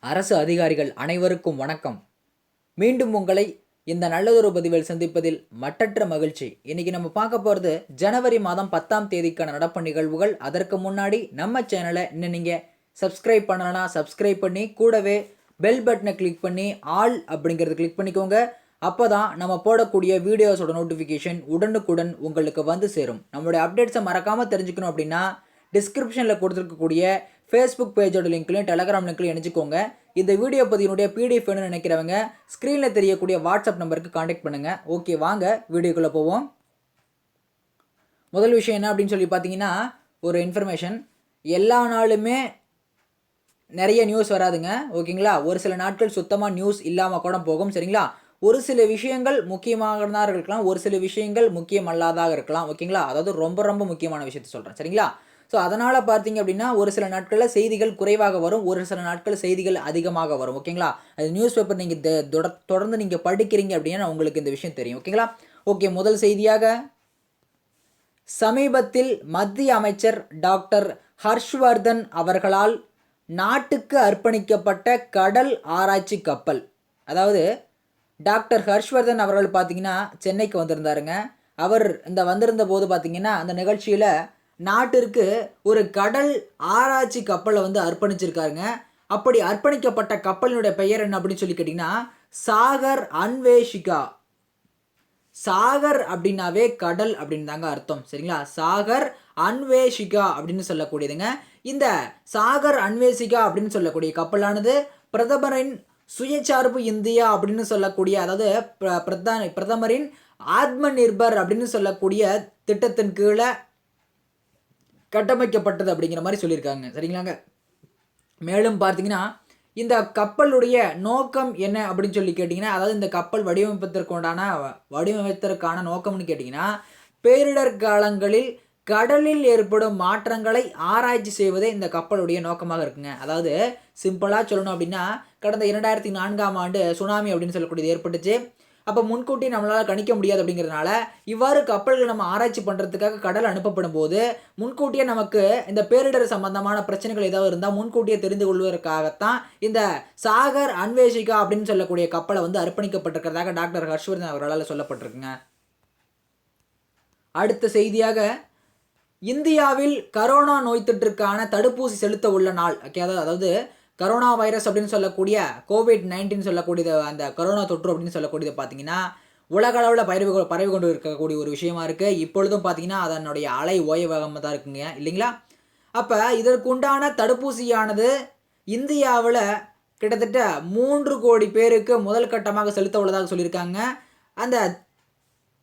அரசு அதிகாரிகள் அனைவருக்கும் வணக்கம். மீண்டும் உங்களை இந்த நல்லதொரு பதிவில் சந்திப்பதில் மட்டற்ற மகிழ்ச்சி. இன்னைக்கு நம்ம பார்க்க போகிறது ஜனவரி மாதம் 10ஆம் தேதிக்கான நடப்பு நிகழ்வுகள். அதற்கு முன்னாடி நம்ம சேனலை இன்னும் நீங்கள் சப்ஸ்கிரைப் பண்ணலன்னா சப்ஸ்கிரைப் பண்ணி கூடவே பெல் பட்டனை கிளிக் பண்ணி ஆல் அப்படிங்கிறது கிளிக் பண்ணிக்கோங்க. அப்போ தான் நம்ம போடக்கூடிய வீடியோஸோட நோட்டிஃபிகேஷன் உடனுக்குடன் உங்களுக்கு வந்து சேரும். நம்மளுடைய அப்டேட்ஸை மறக்காமல் தெரிஞ்சுக்கணும் அப்படின்னா டிஸ்கிரிப்ஷனில் கொடுத்துருக்கக்கூடிய ஃபேஸ்புக் பேஜோட லிங்க்லையும் டெலகிராம் லிங்க்லையும் இணைச்சிக்கோங்க. இந்த வீடியோ பதிவினுடைய பிடிஎஃப் வேணும்னு நினைக்கிறவங்க ஸ்க்ரீனில் தெரியக்கூடிய வாட்ஸ்அப் நம்பருக்கு காண்டாக்ட் பண்ணுங்கள். ஓகே, வாங்க வீடியோக்குள்ளே போவோம். முதல் விஷயம் என்ன அப்படின்னு சொல்லி பார்த்தீங்கன்னா, ஒரு இன்ஃபர்மேஷன். எல்லா நாளுமே நிறைய நியூஸ் வராதுங்க, ஓகேங்களா. ஒரு சில நாட்கள் சுத்தமாக நியூஸ் இல்லாமல் கூட போகும், சரிங்களா. ஒரு சில விஷயங்கள் முக்கியமானதாக இருக்கலாம், ஒரு சில விஷயங்கள் முக்கியமல்லாதாக இருக்கலாம், ஓகேங்களா. அதாவது ரொம்ப ரொம்ப முக்கியமான விஷயத்த சொல்கிறேன், சரிங்களா. ஸோ அதனால் பார்த்தீங்க அப்படின்னா ஒரு சில நாட்களில் செய்திகள் குறைவாக வரும், ஒரு சில நாட்கள் செய்திகள் அதிகமாக வரும், ஓகேங்களா. அது நியூஸ் பேப்பர் நீங்கள் தொடர்ந்து நீங்கள் படிக்கிறீங்க அப்படின்னா உங்களுக்கு இந்த விஷயம் தெரியும், ஓகேங்களா. ஓகே, முதல் செய்தியாக சமீபத்தில் மத்திய அமைச்சர் டாக்டர் ஹர்ஷ்வர்தன் அவர்களால் நாட்டுக்கு அர்ப்பணிக்கப்பட்ட கடல் ஆராய்ச்சி கப்பல், அதாவது டாக்டர் ஹர்ஷ்வர்தன் அவர்கள் பார்த்தீங்கன்னா சென்னைக்கு வந்திருந்தாருங்க. அவர் வந்திருந்த போது பார்த்தீங்கன்னா அந்த நிகழ்ச்சியில் நாட்டிற்கு ஒரு கடல் ஆராய்ச்சி கப்பலை அர்ப்பணிச்சிருக்காருங்க. அப்படி அர்ப்பணிக்கப்பட்ட கப்பலினுடைய பெயர் என்ன அப்படின்னு சொல்லி கேட்டிங்கன்னா சாகர் அன்வேஷிகா. சாகர் அப்படின்னாவே கடல் அப்படின்னு தாங்க அர்த்தம், சரிங்களா. சாகர் அன்வேஷிகா அப்படின்னு சொல்லக்கூடியதுங்க. இந்த சாகர் அன்வேஷிகா அப்படின்னு சொல்லக்கூடிய கப்பலானது பிரதமரின் சுயசார்பு இந்தியா அப்படின்னு சொல்லக்கூடிய, அதாவது பிரதமரின் ஆத்ம நிர்பர் அப்படின்னு சொல்லக்கூடிய திட்டத்தின் கீழே கட்டமைக்கப்பட்டது அப்படிங்கிற மாதிரி சொல்லியிருக்காங்க, சரிங்களாங்க. மேலும் பார்த்தீங்கன்னா இந்த கப்பலுடைய நோக்கம் என்ன அப்படின்னு சொல்லி கேட்டிங்கன்னா, அதாவது இந்த கப்பல் வடிவமைப்பதற்கான நோக்கம்னு கேட்டிங்கன்னா பேரிடர் காலங்களில் கடலில் ஏற்படும் மாற்றங்களை ஆராய்ச்சி செய்வதே இந்த கப்பலுடைய நோக்கமாக இருக்குங்க. அதாவது சிம்பிளாக சொல்லணும் அப்படின்னா கடந்த 2004ஆம் ஆண்டு சுனாமி அப்படின்னு சொல்லக்கூடியது ஏற்பட்டுச்சு. அப்போ முன்கூட்டி நம்மளால் கணிக்க முடியாது அப்படிங்கிறதுனால இவ்வாறு கப்பல்கள் நம்ம ஆராய்ச்சி பண்ணுறதுக்காக கடல் அனுப்பப்படும் போது முன்கூட்டியே நமக்கு இந்த பேரிடர் சம்பந்தமான பிரச்சனைகள் ஏதாவது இருந்தால் முன்கூட்டியே தெரிந்து கொள்வதற்காகத்தான் இந்த சாகர் அன்வேஷிகா அப்படின்னு சொல்லக்கூடிய கப்பலை அர்ப்பணிக்கப்பட்டிருக்கிறதாக டாக்டர் ஹர்ஷ்வர்தன் அவர்களால் சொல்லப்பட்டிருக்குங்க. அடுத்த செய்தியாக இந்தியாவில் கரோனா நோய் தொற்றுக்கான தடுப்பூசி செலுத்த உள்ள நாள், அதாவது கரோனா வைரஸ் அப்படின்னு சொல்லக்கூடிய COVID-19 சொல்லக்கூடியது, அந்த கரோனா தொற்று அப்படின்னு சொல்லக்கூடியது பார்த்தீங்கன்னா உலக அளவில் பரவி கொண்டு இருக்கக்கூடிய ஒரு விஷயமா இருக்குது. இப்பொழுதும் பார்த்தீங்கன்னா அதனுடைய அலை ஓய்வகமாக தான் இருக்குங்க, இல்லைங்களா. அப்போ இதற்கு உண்டான தடுப்பூசியானது இந்தியாவில் கிட்டத்தட்ட 3 கோடி பேருக்கு முதல் கட்டமாக செலுத்த உள்ளதாக சொல்லியிருக்காங்க. அந்த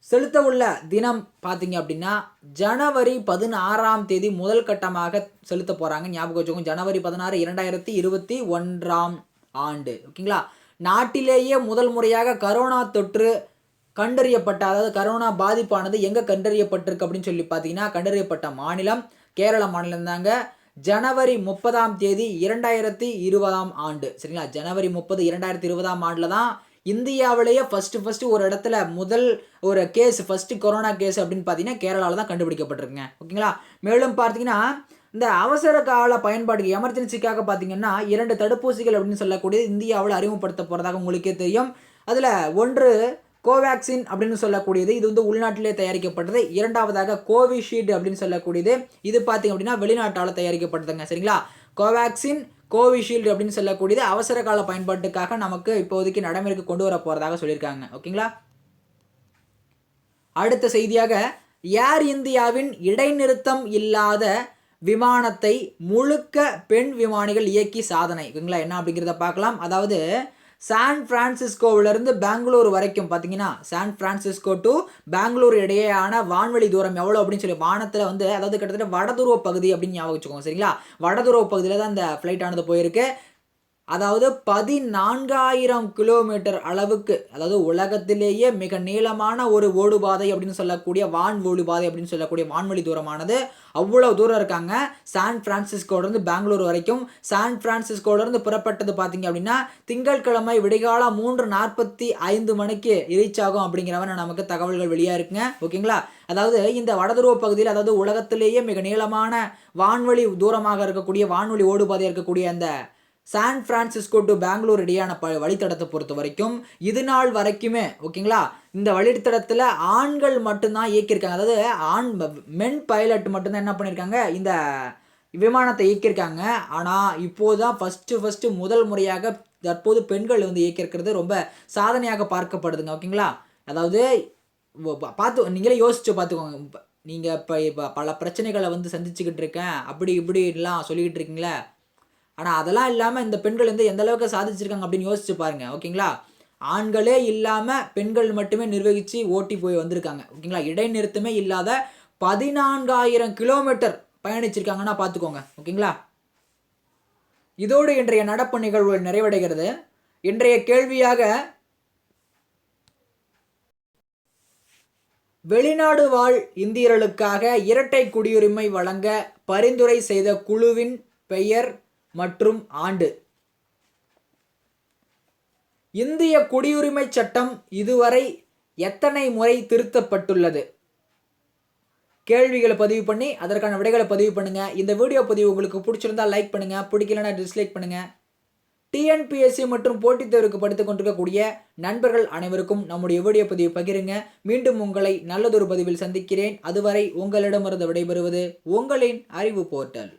செலுத்த உள்ள தினம் பார்த்தீங்க அப்படின்னா ஜனவரி 16ஆம் தேதி முதல் கட்டமாக செலுத்த போகிறாங்க. ஞாபகம் வச்சுக்கோங்க, ஜனவரி 16, 2021ஆம் ஆண்டு, ஓகேங்களா. நாட்டிலேயே முதல் முறையாக கரோனா தொற்று கண்டறியப்பட்ட, அதாவது கரோனா பாதிப்பானது எங்கே கண்டறியப்பட்டிருக்கு அப்படின்னு சொல்லி பார்த்தீங்கன்னா கண்டறியப்பட்ட மாநிலம் கேரள மாநிலம் தாங்க. ஜனவரி 30ஆம் தேதி 2020ஆம் ஆண்டு, சரிங்களா. ஜனவரி 30, 2020ஆம் ஆண்டில் தான் இந்தியாவிலேயே ஃபஸ்ட்டு ஒரு இடத்துல முதல் ஒரு கேஸ், ஃபஸ்ட்டு கொரோனா கேஸ் அப்படின்னு பார்த்தீங்கன்னா கேரளாவில் தான் கண்டுபிடிக்கப்பட்டிருக்குங்க, ஓகேங்களா. மேலும் பார்த்தீங்கன்னா இந்த அவசர கால பயன்பாட்டுக்கு எமர்ஜென்சிக்காக பார்த்தீங்கன்னா 2 தடுப்பூசிகள் அப்படின்னு சொல்லக்கூடியது இந்தியாவில் அறிமுகப்படுத்த போகிறதாக உங்களுக்கே தெரியும். அதில் ஒன்று கோவேக்சின் அப்படின்னு சொல்லக்கூடியது, இது உள்நாட்டிலே தயாரிக்கப்பட்டது. இரண்டாவதாக கோவிஷீல்டு அப்படின்னு சொல்லக்கூடியது, இது பார்த்தீங்க அப்படின்னா வெளிநாட்டால் தயாரிக்கப்பட்டதுங்க, சரிங்களா. கோவேக்சின், கோவிஷீல்டு அப்படின்னு சொல்லக்கூடியது அவசர கால பயன்பாட்டுக்காக நமக்கு இப்போதைக்கு நடைமுறைக்கு கொண்டு வர போகிறதாக சொல்லியிருக்காங்க, ஓகேங்களா. அடுத்த செய்தியாக ஏர் இந்தியாவின் இடைநிறுத்தம் இல்லாத விமானத்தை முழுக்க பெண் விமானிகள் இயக்கி சாதனை, ஓகேங்களா. என்ன அப்படிங்கிறத பார்க்கலாம். அதாவது சான் பிரான்சிஸ்கோவிலிருந்து பெங்களூர் வரைக்கும் பார்த்தீங்கன்னா சான் பிரான்சிஸ்கோ டு பெங்களூர் இடையேயான வான்வெளி தூரம் எவ்வளோ அப்படின்னு சொல்லி வானத்தில் அதாவது கிட்டத்தட்ட வடதுருவ பகுதி அப்படின்னு ஞாபகம் வச்சுக்கோங்க, சரிங்களா. வடதுருவ பகுதியில் தான் இந்த ஃப்ளைட் ஆனது போயிருக்கு. அதாவது 14,000 கிலோமீட்டர் அளவுக்கு, அதாவது உலகத்திலேயே மிக நீளமான ஒரு ஓடுபாதை அப்படின்னு சொல்லக்கூடிய ஓடுபாதை அப்படின்னு சொல்லக்கூடிய வான்வெளி தூரமானது அவ்வளோ தூரம் இருக்காங்க. சான் பிரான்சிஸ்கோலேருந்து பெங்களூர் வரைக்கும். சான் பிரான்சிஸ்கோலேருந்து புறப்பட்டது பார்த்தீங்க அப்படின்னா திங்கட்கிழமை விடிகால 3:45 மணிக்கு ரீச் ஆகும் அப்படிங்கிறவன நமக்கு தகவல்கள் வெளியாக இருக்குங்க, ஓகேங்களா. அதாவது இந்த வடதுருவ பகுதியில், அதாவது உலகத்திலேயே மிக நீளமான வான்வெளி தூரமாக இருக்கக்கூடிய வான்வெளி ஓடுபாதையாக இருக்கக்கூடிய அந்த சான் பிரான்சிஸ்கோ டு பெங்களூர் இடையான வழித்தடத்தை பொறுத்த வரைக்கும் இது நாள் வரைக்குமே ஓகேங்களா இந்த வழித்தடத்தில் ஆண்கள் மட்டும்தான் இயக்கியிருக்காங்க. அதாவது மென் பைலட் மட்டும்தான் என்ன பண்ணியிருக்காங்க இந்த விமானத்தை இயக்கியிருக்காங்க. ஆனால் இப்போதான் ஃபஸ்ட்டு முதல் முறையாக தற்போது பெண்கள் வந்து இயக்கியிருக்கிறது ரொம்ப சாதனையாக பார்க்கப்படுதுங்க. ஓகேங்களா அதாவது பார்த்து நீங்களே யோசிச்சு பார்த்துக்கோங்க. நீங்கள் இப்போ பல பிரச்சனைகளை வந்து சந்திச்சுக்கிட்டு இருக்கேன் அப்படி இப்படிலாம் சொல்லிக்கிட்டு இருக்கீங்களே, ஆனால் அதெல்லாம் இல்லாமல் இந்த பெண்கள் வந்து எந்த அளவுக்கு சாதிச்சிருக்காங்க அப்படின்னு யோசிச்சு பாருங்க. ஓகேங்களா ஆண்களே இல்லாமல் பெண்கள் மட்டுமே நிர்வகித்து ஓட்டி போய் வந்திருக்காங்க. ஓகேங்களா இடைநிறுத்தமே இல்லாத 14,000 கிலோமீட்டர் பயணிச்சிருக்காங்கன்னா பார்த்துக்கோங்க. ஓகேங்களா இதோடு இன்றைய நடப்பு நிகழ்வுகள் நிறைவடைகிறது. இன்றைய கேள்வியாக வெளிநாடு வாழ் இந்தியர்களுக்காக இரட்டை குடியுரிமை வழங்க பரிந்துரை செய்த குழுவின் பெயர் மற்றும் ஆண்டு. இந்திய குடியுரிமை சட்டம் இதுவரை எத்தனை முறை திருத்தப்பட்டுள்ளது? கேள்விகளை பதிவு பண்ணி அதற்கான விடைகளை பதிவு பண்ணுங்க. இந்த வீடியோ பதிவு உங்களுக்கு பிடிச்சிருந்தா லைக் பண்ணுங்க, பிடிக்கலன்னா டிஸ்லைக் பண்ணுங்க. டிஎன்பிஎஸ்சி மற்றும் போட்டித் தேர்வுக்கு படித்துக் கொண்டிருக்கக்கூடிய நண்பர்கள் அனைவருக்கும் நம்முடைய வீடியோ பதிவு பகிருங்க. மீண்டும் உங்களை நல்லதொரு பதிவில் சந்திக்கிறேன். அதுவரை உங்களிடமிருந்து விடைபெறுவது உங்களின் அறிவு போர்ட்டல்.